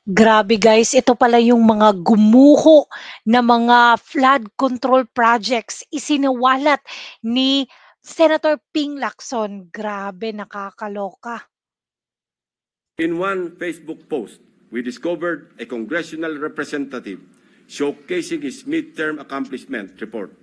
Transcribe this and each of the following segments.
Grabe guys, ito pala yung mga gumuho na mga flood control projects isinawalat ni Senator Ping Lacson. Grabe, nakakaloka. In one Facebook post, we discovered a congressional representative showcasing his midterm accomplishment report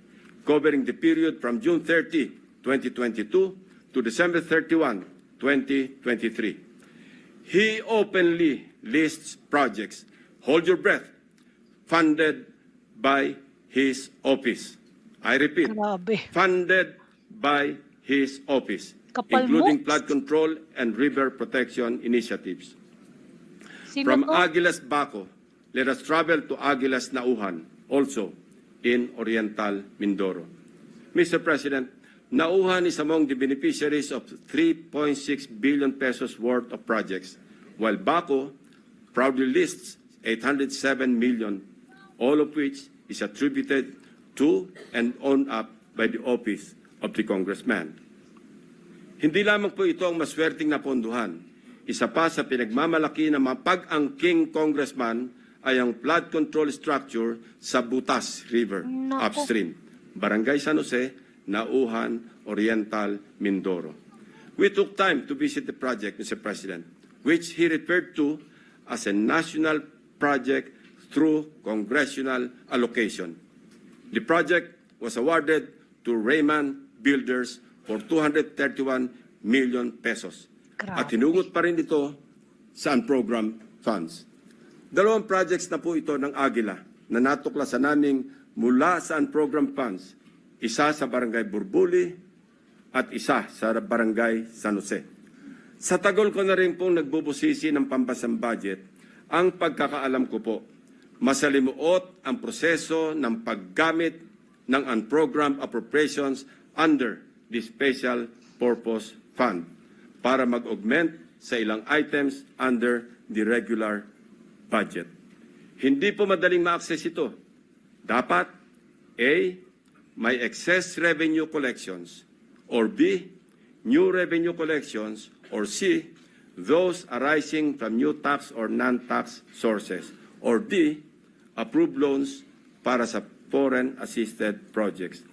covering the period from June 30, 2022 to December 31, 2023. He openly lists projects, hold your breath, funded by his office. I repeat, Grabe. funded by his office, Kapal including mo. flood control and river protection initiatives. Sino From to? Aguilas Baco, let us travel to Aguilas Nauhan, also in Oriental Mindoro. Mr. President, Nauhan is among the beneficiaries of 3.6 billion pesos worth of projects, while Baco proudly lists 807 million, all of which is attributed to and owned up by the office of the congressman. Hindi lamang po ito ang maswerteng naponduhan. Isa pa sa pinagmamalaki ng mapag-angking congressman ay ang flood control structure sa Butas River Nako. upstream, Barangay San Jose, Nauhan, Oriental, Mindoro. We took time to visit the project, Mr. President, which he referred to as a national project through congressional allocation. The project was awarded to Raymond Builders for 231 million pesos. Grabe. At hinugot pa rin ito sa unprogrammed funds. Dalawang projects na po ito ng Agila na natuklasan naming mula sa unprogrammed funds, isa sa Barangay Burbuli at isa sa Barangay San Jose. Sa tagal ko na rin pong nagbubusisi ng pambasang budget, ang pagkakaalam ko po, masalimuot ang proseso ng paggamit ng unprogrammed appropriations under the Special Purpose Fund para mag-augment sa ilang items under the regular budget. Hindi po madaling ma-access ito. Dapat A, may excess revenue collections, or B, new revenue collections, or C, those arising from new tax or non-tax sources, or D, approved loans para sa foreign assisted projects.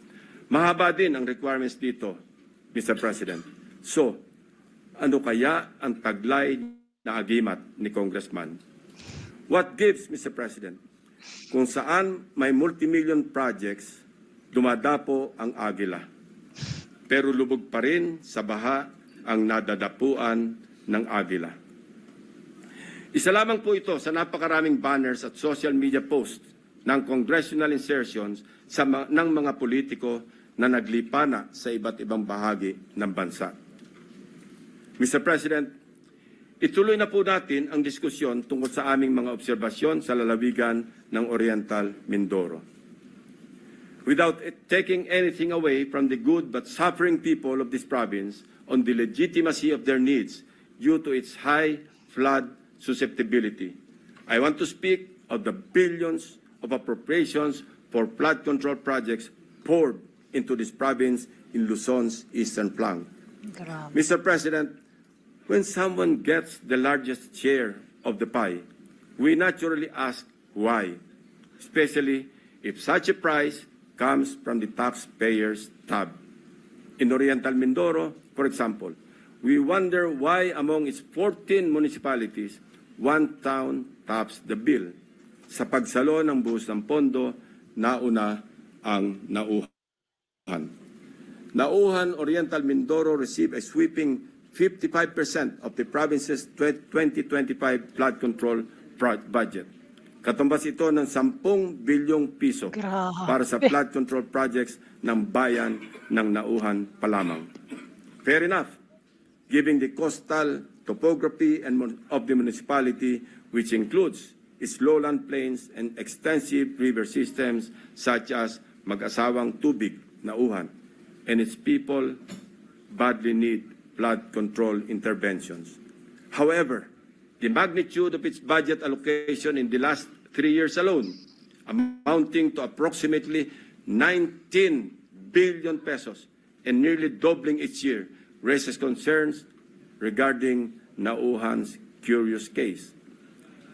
Mahaba din ang requirements dito, Mr. President. So, ano kaya ang taglay na agimat ni Congressman? What gives, Mr. President? Kung saan may multimillion projects, dumadapo ang Agila. Pero lubog pa rin sa baha ang nadadapuan ng Agila. Isa lamang po ito sa napakaraming banners at social media posts ng congressional insertions ng mga politiko na naglipana sa iba't ibang bahagi ng bansa. Mr. President, ituloy na po natin ang diskusyon tungkol sa aming mga obserbasyon sa lalawigan ng Oriental Mindoro. Without taking anything away from the good but suffering people of this province on the legitimacy of their needs due to its high flood susceptibility, I want to speak of the billions of appropriations for flood control projects poured into this province in Luzon's eastern flank. Grabe. Mr. President, when someone gets the largest share of the pie, we naturally ask why, especially if such a prize comes from the taxpayer's tab. In Oriental Mindoro, for example, we wonder why among its 14 municipalities, one town tops the bill. Sa pagsalo ng buhos ng pondo, nauna ang Nauhan. Nauhan, Oriental Mindoro received a sweeping 55% of the province's 2025 flood control budget. Katumbas ito ng 10 bilyong piso Grabe. para sa flood control projects ng bayan ng Nauhan pa lamang. Fair enough, given the coastal topography of the municipality, which includes its lowland plains and extensive river systems such as Mag-asawang Tubig, Nauhan, and its people badly need flood control interventions. However, the magnitude of its budget allocation in the last 3 years alone, amounting to approximately 19 billion pesos and nearly doubling each year, raises concerns regarding Nauhan's curious case.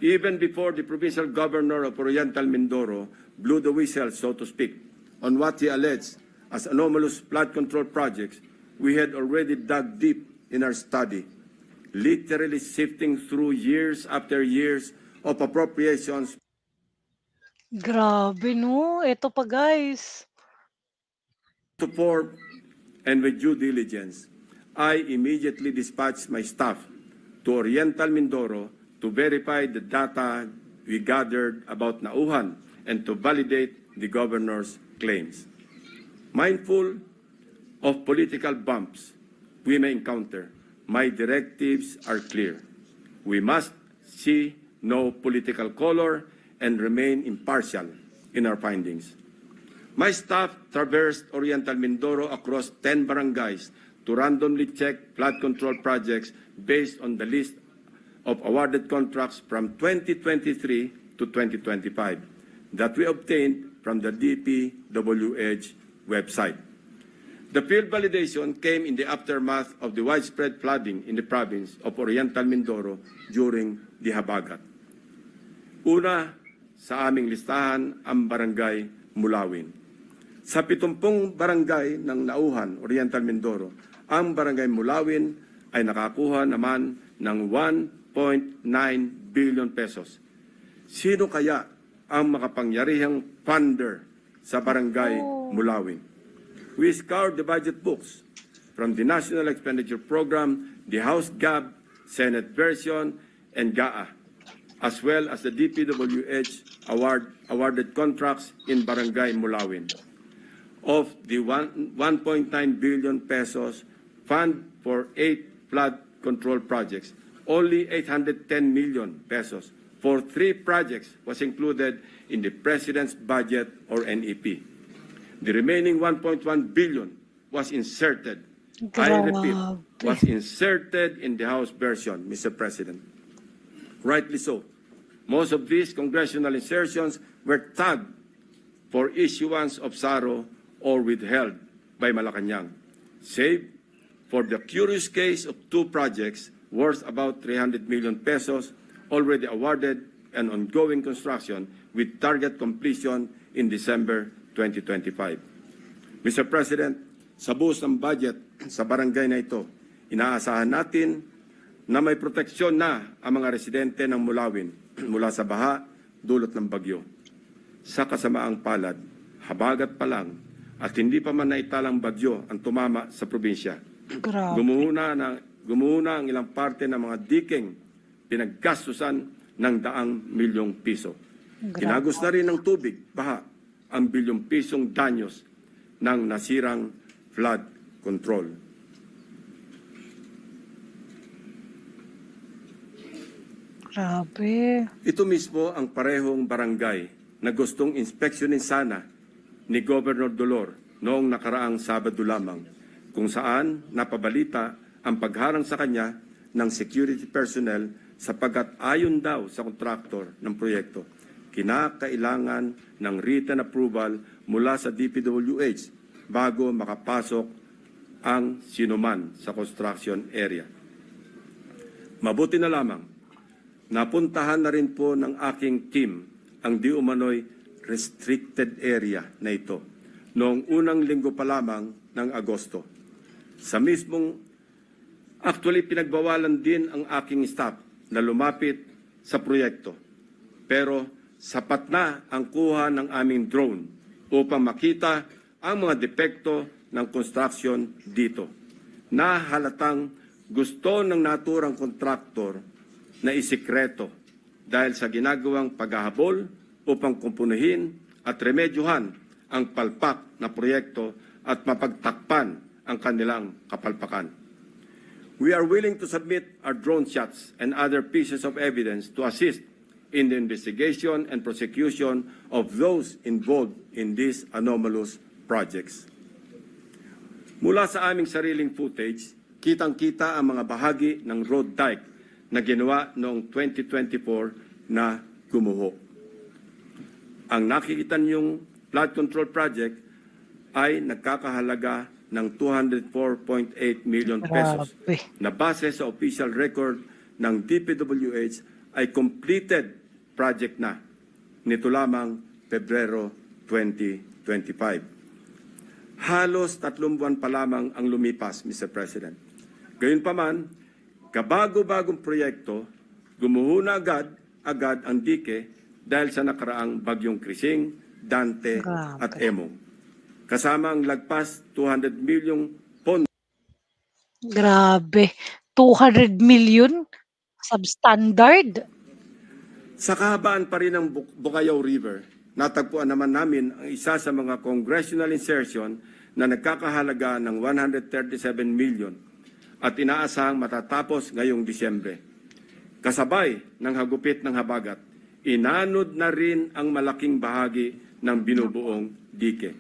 even before the provincial governor of Oriental Mindoro blew the whistle, so to speak, on what he alleged as anomalous flood control projects, we had already dug deep in our study, literally sifting through years after years of appropriations Grabe 'no, eto pa guys. to form, and with due diligence, I immediately dispatched my staff to Oriental Mindoro to verify the data we gathered about Nauhan and to validate the governor's claims. Mindful of political bumps we may encounter, my directives are clear. We must see no political color and remain impartial in our findings. My staff traversed Oriental Mindoro across 10 barangays to randomly check flood control projects based on the list of awarded contracts from 2023 to 2025 that we obtained from the DPWH website. The field validation came in the aftermath of the widespread flooding in the province of Oriental Mindoro during the Habagat. Una sa aming listahan ang barangay Mulawin. Sa 70 barangay ng Nauhan, Oriental Mindoro, ang barangay Mulawin ay nakakuha naman ng 1.9 billion pesos. Sino kaya ang makapangyarihang funder sa barangay Mulawin? We scoured the budget books from the National Expenditure Program, the House GAB, Senate version, and GAA, as well as the DPWH awarded contracts in Barangay Mulawin. Of the 1.9 billion pesos fund for 8 flood control projects, only 810 million pesos for 3 projects was included in the President's budget or NEP. The remaining 1.1 billion was inserted. I repeat, was inserted in the House version, Mr. President. Rightly so. Most of these congressional insertions were tagged for issuance of SARO or withheld by Malacanang, save for the curious case of 2 projects worth about 300 million pesos already awarded and ongoing construction with target completion in December 2025. Mr. President, sa buhos ng budget sa barangay na ito, inaasahan natin na may proteksyon na ang mga residente ng Mulawin mula sa baha dulot ng bagyo. Sa kasamaang palad, habagat pa lang at hindi pa man naitalang bagyo ang tumama sa probinsya. Gumuhuna ang ilang parte ng mga diking pinaggastusan ng daang milyong piso. Kinagos na rin ng tubig, baha, ang bilyong pisong danyos ng nasirang flood control. Grabe. Ito mismo ang parehong barangay na gustong inspeksyonin sana ni Governor Dolor noong nakaraang Sabado lamang, kung saan napabalita ang pagharang sa kanya ng security personnel sapagkat ayon daw sa kontraktor ng proyekto, kinakailangan ng written approval mula sa DPWH bago makapasok ang sinuman sa construction area. Mabuti na lamang, napuntahan na rin po ng aking team ang di umano'y restricted area na ito noong unang linggo pa lamang ng Agosto. Actually pinagbawalan din ang aking staff na lumapit sa proyekto. Pero sapat na ang kuha ng aming drone upang makita ang mga depekto ng construction dito. Nahalatang gusto ng naturang kontraktor na isikreto dahil sa ginagawang paghahabol upang kumpunuhin at remedyohan ang palpak na proyekto at mapagtakpan ang kanilang kapalpakan. We are willing to submit our drone shots and other pieces of evidence to assist in the investigation and prosecution of those involved in these anomalous projects. Mula sa aming sariling footage, kitang-kita ang mga bahagi ng road dike na ginawa noong 2024 na gumuho. Ang nakikita niyong flood control project ay nagkakahalaga ng 204.8 million pesos na base sa official record ng DPWH ay completed project na. Nito lamang Pebrero 2025. Halos 3 buwan pa lamang ang lumipas, Mr. President. Gayunpaman, kabago-bagong proyekto, gumuho na agad ang dike dahil sa nakaraang bagyong Krising, Dante at Emong. Kasama ang lagpas 200 milyong pondo. Grabe, 200 million? Substandard? Sa kahabaan pa rin ng Bukayaw River, natagpuan naman namin ang isa sa mga congressional insertion na nagkakahalaga ng 137 million at inaasahang matatapos ngayong Disyembre. Kasabay ng hagupit ng habagat, inanod na rin ang malaking bahagi ng binubuong dike.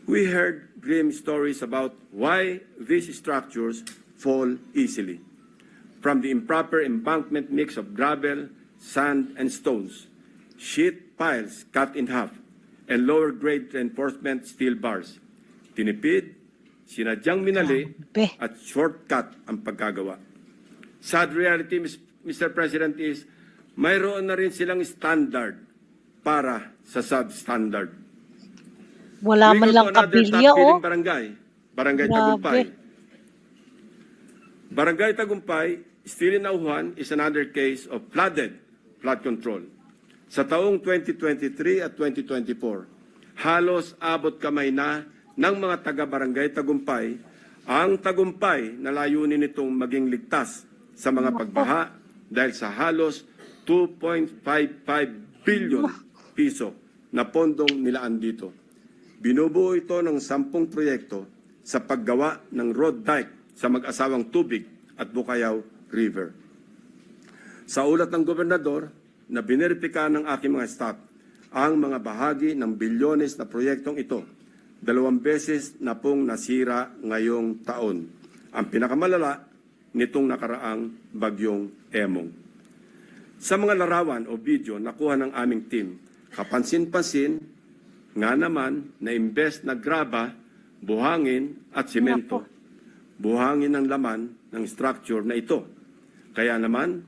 We heard grim stories about why these structures fall easily. From the improper embankment mix of gravel, sand, and stones, sheet piles cut in half, and lower-grade reinforcement steel bars. Tinipid, sinadyang minali, at shortcut ang pagkagawa. Sad reality, Mr. President, is mayroon na rin silang standard para sa substandard. Wala man lang kabilya, oh. Barangay Tagumpay. Barangay Tagumpay, still in Auhan, is another case of flood control. Sa taong 2023 at 2024, halos abot kamay na ng mga taga-barangay Tagumpay ang Tagumpay na layunin nitong maging ligtas sa mga pagbaha dahil sa halos 2.55 billion piso na pondong nilaan dito. Binubuo ito ng 10 proyekto sa paggawa ng road dike sa mag-asawang Tubig at Bukayaw River. Sa ulat ng gobernador na bineripika ng aking mga staff, ang mga bahagi ng bilyones na proyektong ito, 2 beses na pong nasira ngayong taon. Ang pinakamalala nitong nakaraang bagyong Emong. Sa mga larawan o video nakuha ng aming team, kapansin-pansin nga naman na imbes na graba, buhangin at simento, buhangin ang laman ng structure na ito. Kaya naman,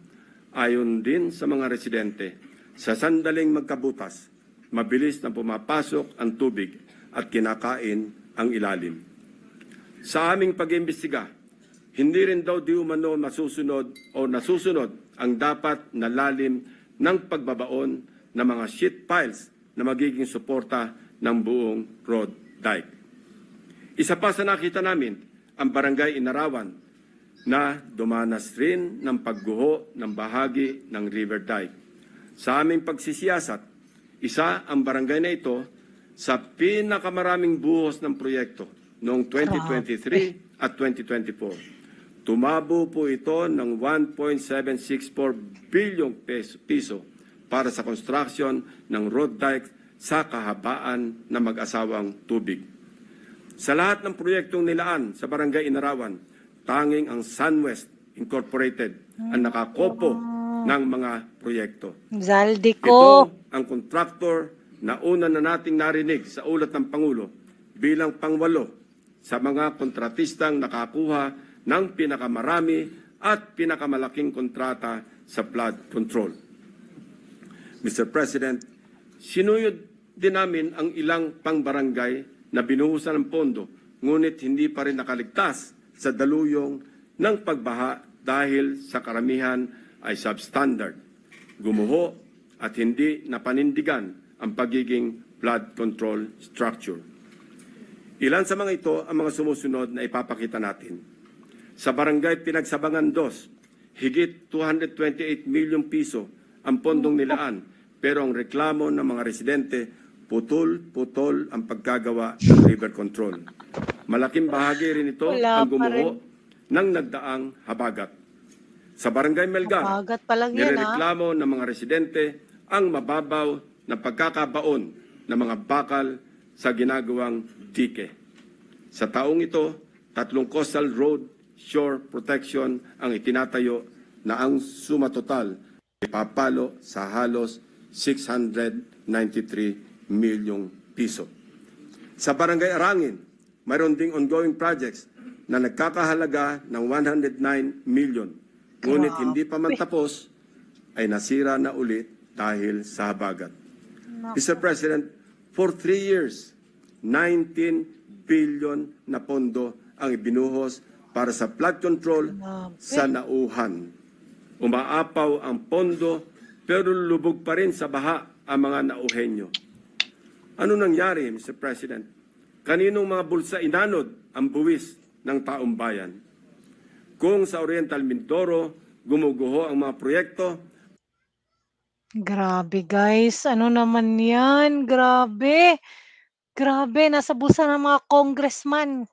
ayon din sa mga residente, sa sandaling magkabutas, mabilis na pumapasok ang tubig at kinakain ang ilalim. Sa aming pag-imbestiga, hindi rin daw di umano nasusunod ang dapat na lalim ng pagbabaon ng mga sheet piles na magiging suporta ng buong road dike. Isa pa sa nakita namin, ang Barangay Inarawan na dumanas rin ng pagguho ng bahagi ng river dike. Sa aming pagsisiyasat, isa ang barangay na ito sa pinakamaraming buhos ng proyekto noong 2023 at 2024. Tumabo po ito ng 1.764 bilyong piso para sa construction ng road dike sa kahabaan ng mag-asawang Tubig. Sa lahat ng proyektong nilaan sa Barangay Inarawan, tanging ang SunWest Incorporated ang nakakopo ng mga proyekto. Zaldico. Ito ang kontraktor na una na nating narinig sa ulat ng Pangulo bilang pangwalo sa mga kontratistang nakakuha ng pinakamarami at pinakamalaking kontrata sa flood control. Mr. President, sinuyod din namin ang ilang pangbarangay na binuhusan ng pondo, ngunit hindi pa rin nakaligtas sa daluyong ng pagbaha dahil sa karamihan ay substandard, gumuho at hindi napanindigan ang pagiging flood control structure. Ilan sa mga ito ang mga sumusunod na ipapakita natin. Sa Barangay Pinagsabangan 2, higit 228 milyong piso ang pondong nilaan, pero ang reklamo ng mga residente, putol-putol ang pagkagawa ng river control. Malaking bahagi rin ito ang gumuho ng nagdaang habagat. Sa Barangay Melgar, nirereklamo ng mga residente ang mababaw na pagkakabaon ng mga bakal sa ginagawang dike. Sa taong ito, 3 coastal road shore protection ang itinatayo na ang sumatotal ipapalo sa halos 693 milyong piso. Sa Barangay Arangin, mayroon ding ongoing projects na nagkakahalaga ng 109 million. Ngunit hindi pa man tapos ay nasira na ulit dahil sa habagat. Naku. Mr. President, for 3 years, 19 billion na pondo ang ibinuhos para sa flood control Grabe. sa Nauhan. Umaapaw ang pondo pero lubog pa rin sa baha ang mga Nauhenyo. Ano nangyari, Mr. President? Kaninong mga bulsa inanod ang buwis ng taong bayan? Kung sa Oriental Mindoro gumuguho ang mga proyekto, Grabe guys, ano naman 'yan, grabe. Grabe, nasa bulsa ng mga congressman.